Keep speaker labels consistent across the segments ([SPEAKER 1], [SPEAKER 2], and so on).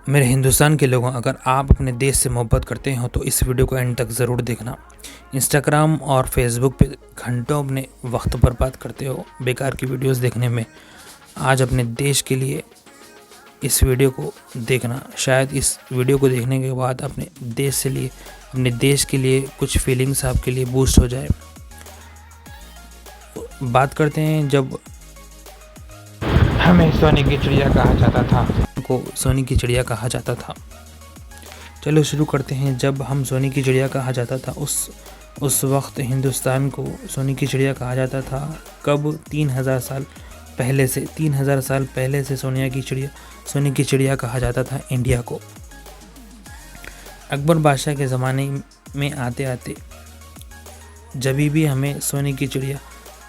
[SPEAKER 1] मेरे हिंदुस्तान के लोगों, अगर आप अपने देश से मोहब्बत करते हो तो इस वीडियो को एंड तक ज़रूर देखना। इंस्टाग्राम और फेसबुक पे घंटों अपने वक्त बर्बाद करते हो बेकार की वीडियोस देखने में। आज अपने देश के लिए इस वीडियो को देखना। शायद इस वीडियो को देखने के बाद अपने देश के लिए कुछ फीलिंग्स आपके लिए बूस्ट हो जाए। बात करते हैं, जब हमें सोने की चिड़िया कहा जाता था, को सोने की चिड़िया कहा जाता था। चलो शुरू करते हैं। जब हम सोने की चिड़िया कहा जाता था, उस वक्त हिंदुस्तान को सोने की चिड़िया कहा जाता था। कब? 3000 साल पहले से। 3000 साल पहले से सोने की चिड़िया कहा जाता था इंडिया को। अकबर बादशाह के ज़माने में आते आते जब भी हमें सोने की चिड़िया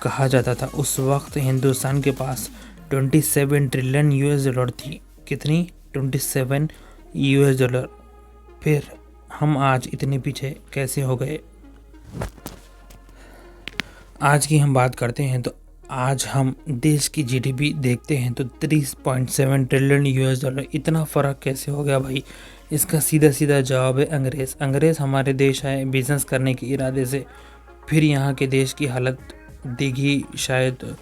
[SPEAKER 1] कहा जाता था, उस वक्त हिंदुस्तान के पास 27 ट्रिलियन यूएस डॉलर थी। कितनी? 27 यूएस डॉलर। फिर हम आज इतने पीछे कैसे हो गए? आज की हम बात करते हैं तो आज हम देश की जीडीपी देखते हैं तो 3.7 ट्रिलियन यूएस डॉलर। इतना फ़र्क कैसे हो गया भाई? इसका सीधा सीधा जवाब है अंग्रेज़ हमारे देश आए बिज़नेस करने के इरादे से। फिर यहाँ के देश की हालत देखी। शायद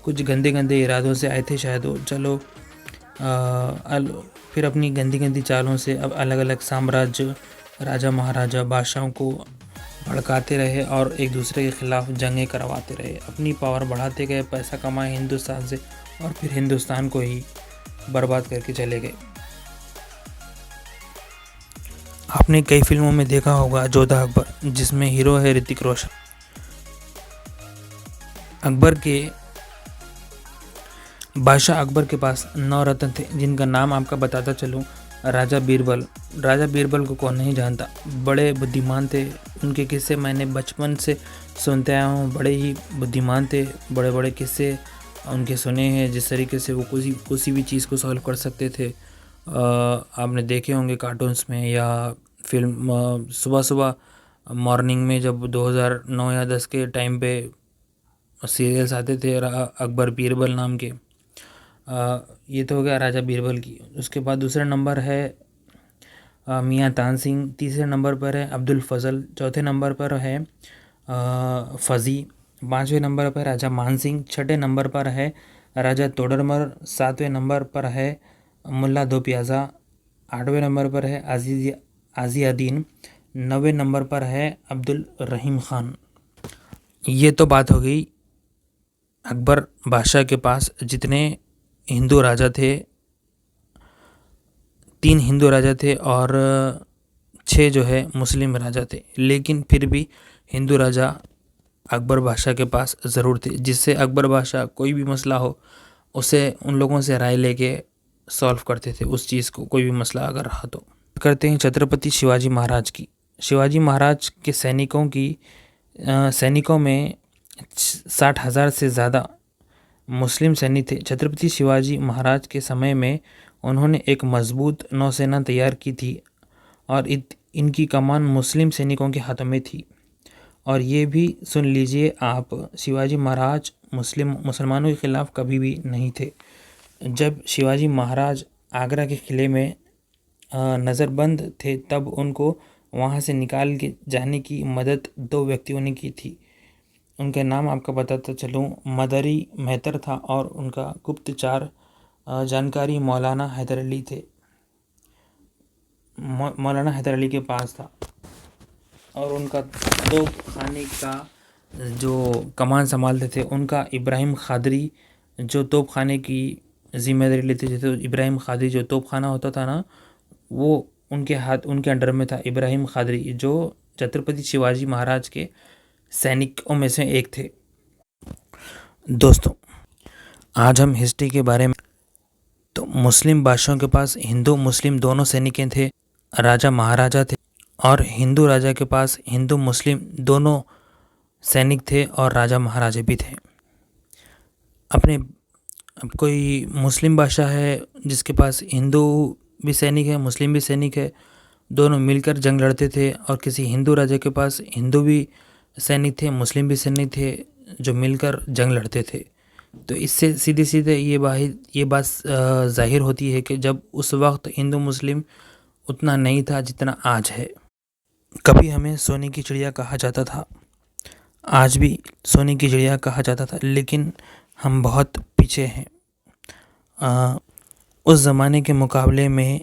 [SPEAKER 1] कुछ गंदे गंदे इरादों से आए थे शायद वो। चलो फिर अपनी गंदी गंदी चालों से अब अलग अलग साम्राज्य, राजा महाराजा, बादशाहों को भड़काते रहे और एक दूसरे के खिलाफ जंगें करवाते रहे। अपनी पावर बढ़ाते गए, पैसा कमाए हिंदुस्तान से और फिर हिंदुस्तान को ही बर्बाद करके चले गए। आपने कई फिल्मों में देखा होगा जोधा अकबर, जिसमें हीरो है ऋतिक रोशन। बादशाह अकबर के पास 9 रत्न थे, जिनका नाम आपका बताता चलूँ। राजा बीरबल को कौन नहीं जानता? बड़े बुद्धिमान थे। उनके किस्से मैंने बचपन से सुनते आया हूँ। बड़े ही बुद्धिमान थे। बड़े बड़े किस्से उनके सुने हैं, जिस तरीके से वो किसी भी चीज़ को सॉल्व कर सकते थे। आपने देखे होंगे कार्टून्स में या फिल्म। सुबह सुबह मॉर्निंग में जब 2009 या 10 के टाइम पे सीरियल्स आते थे अकबर बीरबल नाम के। ये तो हो गया राजा बीरबल की। उसके बाद दूसरे नंबर है मियाँ तानसिंह। तीसरे नंबर पर है अब्दुल फजल। चौथे नंबर पर है फ़ज़ी। पाँचवें नंबर पर राजा मानसिंह। छठे नंबर पर है राजा तोडरमल। सातवें नंबर पर है मुल्ला दो प्याज़ा। आठवें नंबर पर है आज़ियादीन। 9वें नंबर पर है अब्दुल रहीम ख़ान। ये तो बात हो गई अकबर बादशाह के पास जितने हिंदू राजा थे। 3 हिंदू राजा थे और 6 जो है मुस्लिम राजा थे। लेकिन फिर भी हिंदू राजा अकबर बादशाह के पास ज़रूर थे, जिससे अकबर बादशाह कोई भी मसला हो उसे उन लोगों से राय लेके सॉल्व करते थे उस चीज़ को, कोई भी मसला अगर रहा तो। करते हैं छत्रपति शिवाजी महाराज की। शिवाजी महाराज के सैनिकों में 60,000 से ज़्यादा मुस्लिम सैनिक थे। छत्रपति शिवाजी महाराज के समय में उन्होंने एक मजबूत नौसेना तैयार की थी और इनकी कमान मुस्लिम सैनिकों के हाथों में थी। और ये भी सुन लीजिए आप, शिवाजी महाराज मुसलमानों के खिलाफ कभी भी नहीं थे। जब शिवाजी महाराज आगरा के किले में नज़रबंद थे, तब उनको वहाँ से निकाल के जाने की मदद 2 व्यक्तियों ने की थी। उनके नाम आपका बताता चलूँ। मदरी मेहतर था और उनका गुप्तचर जानकारी मौलाना हैदर अली थे। मौलाना हैदर अली के पास था और उनका तोप खाने का जो कमान संभालते थे उनका इब्राहिम खादरी, जो तोप खाने की जिम्मेदारी लेते थे। तो इब्राहिम खादरी जो तोप खाना होता था ना, वो उनके अंडर में था। इब्राहिम खादरी जो छत्रपति शिवाजी महाराज के सैनिकों में से एक थे। दोस्तों, आज हम हिस्ट्री के बारे में, तो मुस्लिम बादशाहों के पास हिंदू मुस्लिम दोनों सैनिक थे, राजा महाराजा थे। और हिंदू राजा के पास हिंदू मुस्लिम दोनों सैनिक थे और राजा महाराजा भी थे। अब कोई मुस्लिम बादशाह है जिसके पास हिंदू भी सैनिक है, मुस्लिम भी सैनिक है, दोनों मिलकर जंग लड़ते थे। और किसी हिंदू राजा के पास हिंदू भी सैनिक थे, मुस्लिम भी सैनिक थे, जो मिलकर जंग लड़ते थे। तो इससे सीधे सीधे ये बात ज़ाहिर होती है कि जब उस वक्त हिंदू मुस्लिम उतना नहीं था जितना आज है। कभी हमें सोने की चिड़िया कहा जाता था, आज भी सोने की चिड़िया कहा जाता था, लेकिन हम बहुत पीछे हैं। उस ज़माने के मुकाबले में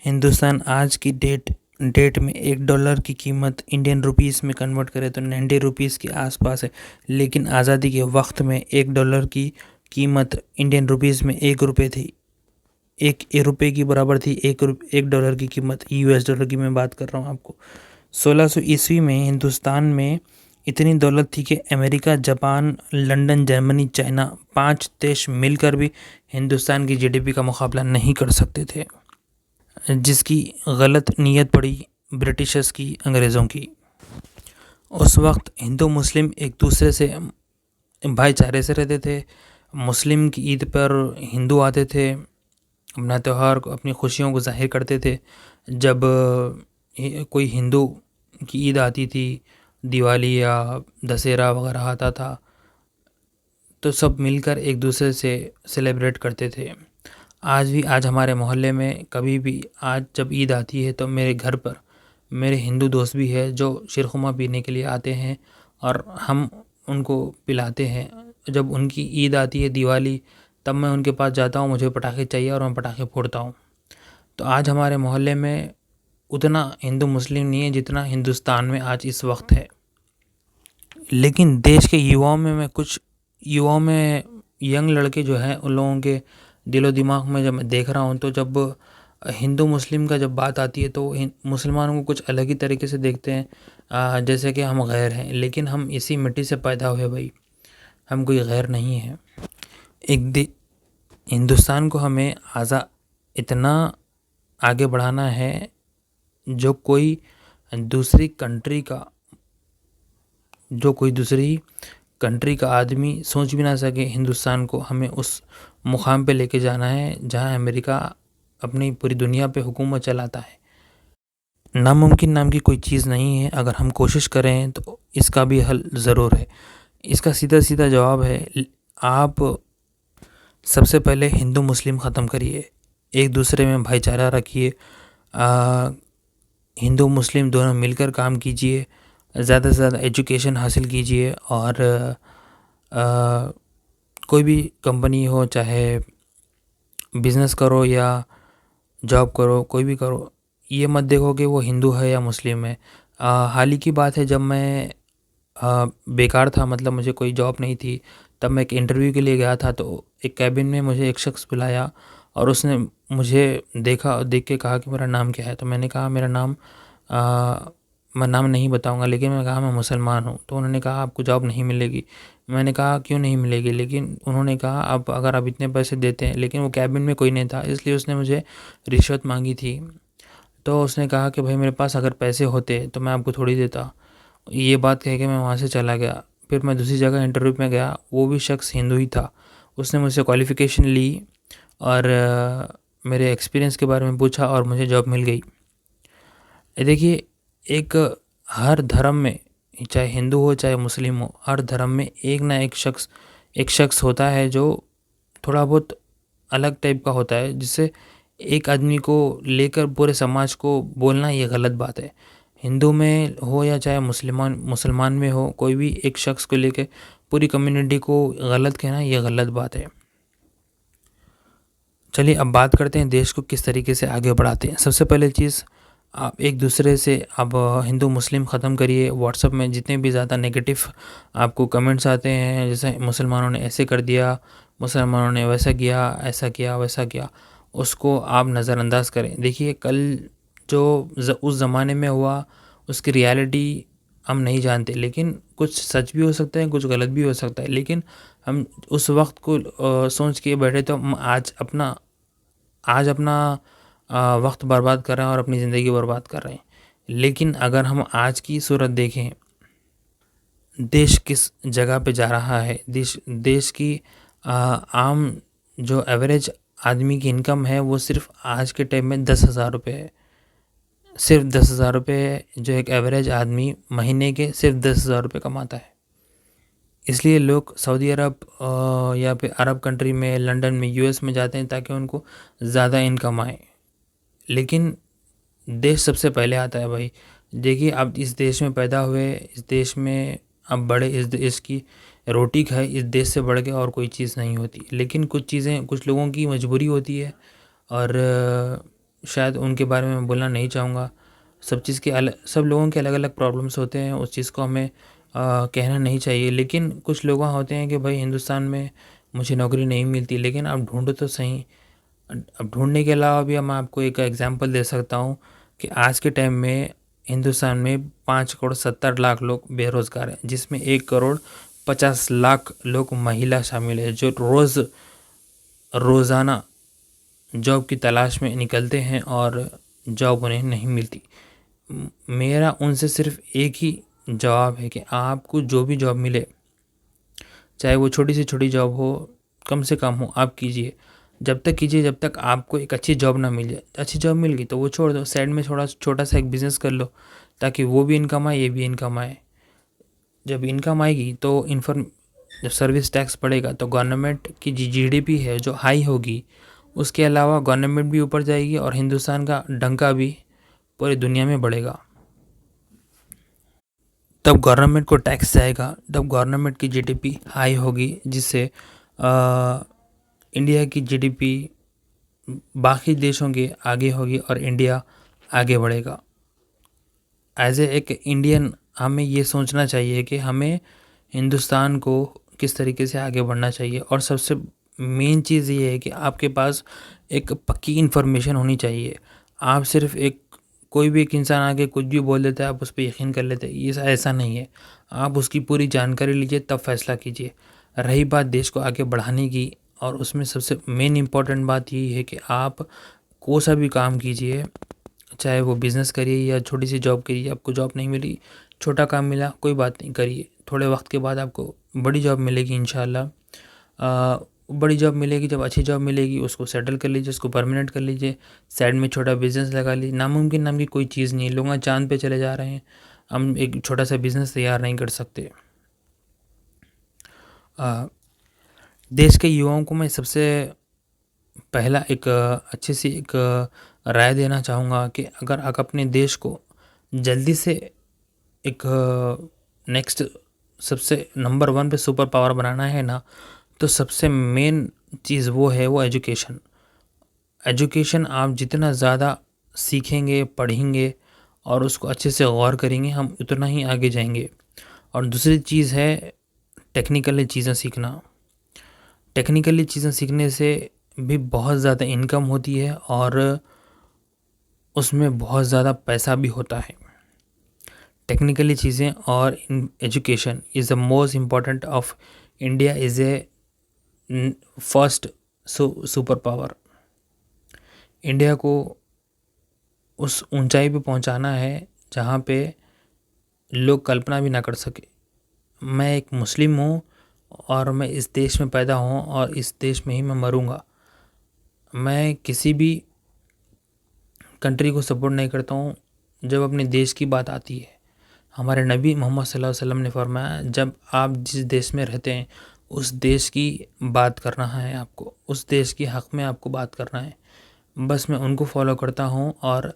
[SPEAKER 1] हिंदुस्तान आज की डेट में $1 की कीमत इंडियन रुपीस में कन्वर्ट करें तो 90 रुपीस के आसपास है। लेकिन आज़ादी के वक्त में $1 की कीमत इंडियन रुपीस में ₹1 थी, ₹1 की बराबर थी। $1 की कीमत US डॉलर की मैं बात कर रहा हूँ आपको। 1600 ईस्वी में हिंदुस्तान में इतनी दौलत थी कि America, Japan, London, Germany, China 5 देश मिलकर भी हिंदुस्तान की GDP का मुकाबला नहीं कर सकते थे, जिसकी गलत नीयत पड़ी ब्रिटिशर्स की, अंग्रेज़ों की। उस वक्त हिंदू मुस्लिम एक दूसरे से भाईचारे से रहते थे। मुस्लिम की ईद पर हिंदू आते थे, अपना त्यौहार को, अपनी खुशियों को जाहिर करते थे। जब कोई हिंदू की ईद आती थी, दिवाली या दशहरा वगैरह आता था, तो सब मिलकर एक दूसरे से सेलिब्रेट करते थे। आज हमारे मोहल्ले में कभी भी आज जब ईद आती है तो मेरे घर पर मेरे हिंदू दोस्त भी है जो शीरखुरमा पीने के लिए आते हैं और हम उनको पिलाते हैं। जब उनकी ईद आती है, दिवाली, तब मैं उनके पास जाता हूँ, मुझे पटाखे चाहिए और मैं पटाखे फोड़ता हूँ। तो आज हमारे मोहल्ले में उतना हिंदू मुस्लिम नहीं है जितना हिंदुस्तान में आज इस वक्त है। लेकिन देश के युवाओं में यंग लड़के जो हैं, उन लोगों के दिलो दिमाग में जब मैं देख रहा हूँ, तो जब हिंदू मुस्लिम का जब बात आती है तो मुसलमानों को कुछ अलग ही तरीके से देखते हैं, जैसे कि हम गैर हैं। लेकिन हम इसी मिट्टी से पैदा हुए भाई, हम कोई गैर नहीं है। हिंदुस्तान को हमें इतना आगे बढ़ाना है जो कोई दूसरी कंट्री का आदमी सोच भी ना सके। हिंदुस्तान को हमें उस मुकाम पे लेके जाना है जहां अमेरिका अपनी पूरी दुनिया पे हुकूमत चलाता है। नामुमकिन नाम की कोई चीज़ नहीं है, अगर हम कोशिश करें तो इसका भी हल ज़रूर है। इसका सीधा सीधा जवाब है, आप सबसे पहले हिंदू मुस्लिम ख़त्म करिए, एक दूसरे में भाईचारा रखिए, हिंदू मुस्लिम दोनों मिलकर काम कीजिए, ज़्यादा से ज़्यादा एजुकेशन हासिल कीजिए और कोई भी कंपनी हो, चाहे बिज़नेस करो या जॉब करो, कोई भी करो, ये मत देखो कि वो हिंदू है या मुस्लिम है। हाल ही की बात है, जब मैं बेकार था, मतलब मुझे कोई जॉब नहीं थी, तब मैं एक इंटरव्यू के लिए गया था। तो एक कैबिन में मुझे एक शख्स बुलाया और उसने मुझे देखा और देख के कहा कि मेरा नाम क्या है। तो मैंने कहा मेरा नाम मैं नाम नहीं बताऊंगा, लेकिन मैं कहा मैं मुसलमान हूँ। तो उन्होंने कहा आपको जॉब नहीं मिलेगी। मैंने कहा क्यों नहीं मिलेगी, लेकिन उन्होंने कहा अब अगर आप इतने पैसे देते हैं, लेकिन वो कैबिन में कोई नहीं था, इसलिए उसने मुझे रिश्वत मांगी थी। तो उसने कहा कि भाई मेरे पास अगर पैसे होते तो मैं आपको थोड़ी देता। ये बात कह के मैं वहाँ से चला गया। फिर मैं दूसरी जगह इंटरव्यू में गया, वो भी शख्स हिंदू ही था। उसने मुझसे क्वालिफ़िकेशन ली और मेरे एक्सपीरियंस के बारे में पूछा और मुझे जॉब मिल गई। देखिए, एक हर धर्म में, चाहे हिंदू हो चाहे मुस्लिम हो, हर धर्म में एक ना एक शख्स होता है जो थोड़ा बहुत अलग टाइप का होता है, जिससे एक आदमी को लेकर पूरे समाज को बोलना ये गलत बात है। हिंदू में हो या चाहे मुसलमान में हो, कोई भी एक शख्स को लेकर पूरी कम्युनिटी को गलत कहना ये गलत बात है। चलिए अब बात करते हैं देश को किस तरीके से आगे बढ़ाते हैं। सबसे पहले चीज़, आप एक दूसरे से अब हिंदू मुस्लिम ख़त्म करिए। व्हाट्सएप में जितने भी ज़्यादा नेगेटिव आपको कमेंट्स आते हैं, जैसे मुसलमानों ने ऐसे कर दिया, मुसलमानों ने वैसा किया, ऐसा किया, वैसा किया, उसको आप नज़रअंदाज करें। देखिए, कल जो उस ज़माने में हुआ उसकी रियलिटी हम नहीं जानते, लेकिन कुछ सच भी हो सकता है, कुछ गलत भी हो सकता है। लेकिन हम उस वक्त को सोच के बैठे तो हम आज अपना वक्त बर्बाद कर रहे हैं और अपनी ज़िंदगी बर्बाद कर रहे हैं। लेकिन अगर हम आज की सूरत देखें, देश किस जगह पे जा रहा है, देश की आम जो एवरेज आदमी की इनकम है वो सिर्फ आज के टाइम में 10,000 रुपये है। सिर्फ 10,000 रुपये जो एक एवरेज आदमी महीने के सिर्फ 10,000 रुपये कमाता है। इसलिए लोग सऊदी अरब या फिर अरब कंट्री में, लंदन में, यूएस में जाते हैं ताकि उनको ज़्यादा इनकम आए। लेकिन देश सबसे पहले आता है भाई। देखिए, आप इस देश में पैदा हुए, इस देश में आप बड़े, इस देश की रोटी खाए, इस देश से बढ़ के और कोई चीज़ नहीं होती। लेकिन कुछ चीज़ें कुछ लोगों की मजबूरी होती है, और शायद उनके बारे में मैं बोलना नहीं चाहूँगा। सब लोगों के अलग अलग प्रॉब्लम्स होते हैं, उस चीज़ को हमें कहना नहीं चाहिए। लेकिन कुछ लोग होते हैं कि भाई हिंदुस्तान में मुझे नौकरी नहीं मिलती, लेकिन आप ढूंढो तो सही। अब ढूंढने के अलावा भी मैं आपको एक एग्जांपल दे सकता हूँ कि आज के टाइम में हिंदुस्तान में 5 करोड़ 70 लाख लोग बेरोज़गार हैं, जिसमें 1 करोड़ 50 लाख लोग महिला शामिल है, जो रोज़ाना जॉब की तलाश में निकलते हैं और जॉब उन्हें नहीं मिलती। मेरा उनसे सिर्फ एक ही जवाब है कि आपको जो भी जॉब मिले, चाहे वो छोटी से छोटी जॉब हो, कम से कम हो, आप कीजिए। जब तक कीजिए जब तक आपको एक अच्छी जॉब ना मिल जाए। अच्छी जॉब मिल गई तो वो छोड़ दो, साइड में थोड़ा छोटा सा एक बिज़नेस कर लो, ताकि वो भी इनकम आए, ये भी इनकम आए। जब इनकम आएगी तो जब सर्विस टैक्स बढ़ेगा तो गवर्नमेंट की जीडीपी है जो हाई होगी। उसके अलावा गवर्नमेंट भी ऊपर जाएगी और हिंदुस्तान का डंका भी पूरी दुनिया में बढ़ेगा। तब गवर्नमेंट को टैक्स जाएगा, तब गवर्नमेंट की जीडीपी हाई होगी, जिससे इंडिया की जीडीपी बाकी देशों के आगे होगी और इंडिया आगे बढ़ेगा। एज एक इंडियन हमें ये सोचना चाहिए कि हमें हिंदुस्तान को किस तरीके से आगे बढ़ना चाहिए। और सबसे मेन चीज़ ये है कि आपके पास एक पक्की इन्फॉर्मेशन होनी चाहिए। आप सिर्फ कोई भी एक इंसान आके कुछ भी बोल देता है, आप उस पर यकीन कर लेते हैं, ये ऐसा नहीं है। आप उसकी पूरी जानकारी लीजिए, तब फैसला कीजिए। रही बात देश को आगे बढ़ाने की, और उसमें सबसे मेन इम्पॉर्टेंट बात यही है कि आप कोई सा भी काम कीजिए, चाहे वो बिज़नेस करिए या छोटी सी जॉब करिए। आपको जॉब नहीं मिली, छोटा काम मिला, कोई बात नहीं, करिए। थोड़े वक्त के बाद आपको बड़ी जॉब मिलेगी इंशाल्लाह। बड़ी जॉब मिलेगी, जब अच्छी जॉब मिलेगी उसको सेटल कर लीजिए, उसको परमानेंट कर लीजिए। साइड में छोटा बिज़नेस लगा लीजिए। नामुमकिन नाम की कोई चीज़ नहीं है। लोग चाँद पे चले जा रहे हैं, हम एक छोटा सा बिज़नेस तैयार नहीं कर सकते। देश के युवाओं को मैं सबसे पहला एक अच्छी सी एक राय देना चाहूँगा कि अगर आप अपने देश को जल्दी से एक नेक्स्ट सबसे नंबर 1 पे सुपर पावर बनाना है ना, तो सबसे मेन चीज़ वो है वो एजुकेशन। एजुकेशन आप जितना ज़्यादा सीखेंगे, पढ़ेंगे और उसको अच्छे से गौर करेंगे, हम उतना ही आगे जाएंगे। और दूसरी चीज़ है टेक्निकली चीज़ें सीखना। टेक्निकली चीज़ें सीखने से भी बहुत ज़्यादा इनकम होती है और उसमें बहुत ज़्यादा पैसा भी होता है। टेक्निकली चीज़ें और education is the most important of India is a first super power. India को उस ऊंचाई पे पहुंचाना है जहां पे लोग कल्पना भी ना कर सके। मैं एक मुस्लिम हूं और मैं इस देश में पैदा हूं और इस देश में ही मैं मरूंगा। मैं किसी भी कंट्री को सपोर्ट नहीं करता हूं जब अपने देश की बात आती है। हमारे नबी मोहम्मद सल्लल्लाहु अलैहि वसल्लम ने फरमाया, जब आप जिस देश में रहते हैं उस देश की बात करना है आपको, उस देश की हक़ में आपको बात करना है। बस मैं उनको फॉलो करता हूँ और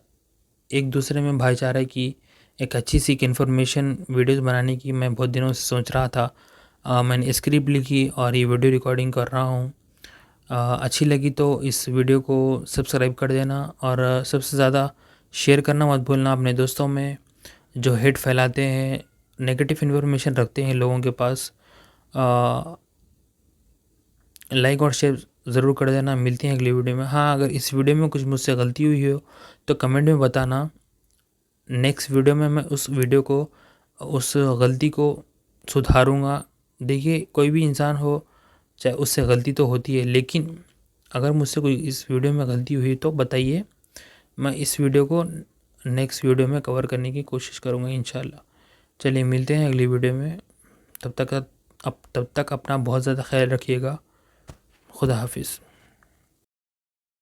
[SPEAKER 1] एक दूसरे में भाईचारे की एक अच्छी सी इन्फॉर्मेशन वीडियोस बनाने की मैं बहुत दिनों से सोच रहा था। मैंने स्क्रिप्ट लिखी और ये वीडियो रिकॉर्डिंग कर रहा हूँ। अच्छी लगी तो इस वीडियो को सब्सक्राइब कर देना और सबसे ज़्यादा शेयर करना मत भूलना अपने दोस्तों में जो हेट फैलाते हैं, नेगेटिव इन्फॉर्मेशन रखते हैं लोगों के पास। लाइक और शेयर ज़रूर कर देना। मिलते हैं अगली वीडियो में। हाँ, अगर इस वीडियो में कुछ मुझसे गलती हुई हो तो कमेंट में बताना। नेक्स्ट वीडियो में मैं उस गलती को सुधारूँगा। देखिए, कोई भी इंसान हो चाहे उससे गलती तो होती है, लेकिन अगर मुझसे कोई इस वीडियो में गलती हुई तो बताइए, मैं इस वीडियो को नेक्स्ट वीडियो में कवर करने की कोशिश करूँगा इंशाल्लाह। चलिए मिलते हैं अगली वीडियो में। तब तक अपना बहुत ज़्यादा ख्याल रखिएगा। खुदा हाफिज़।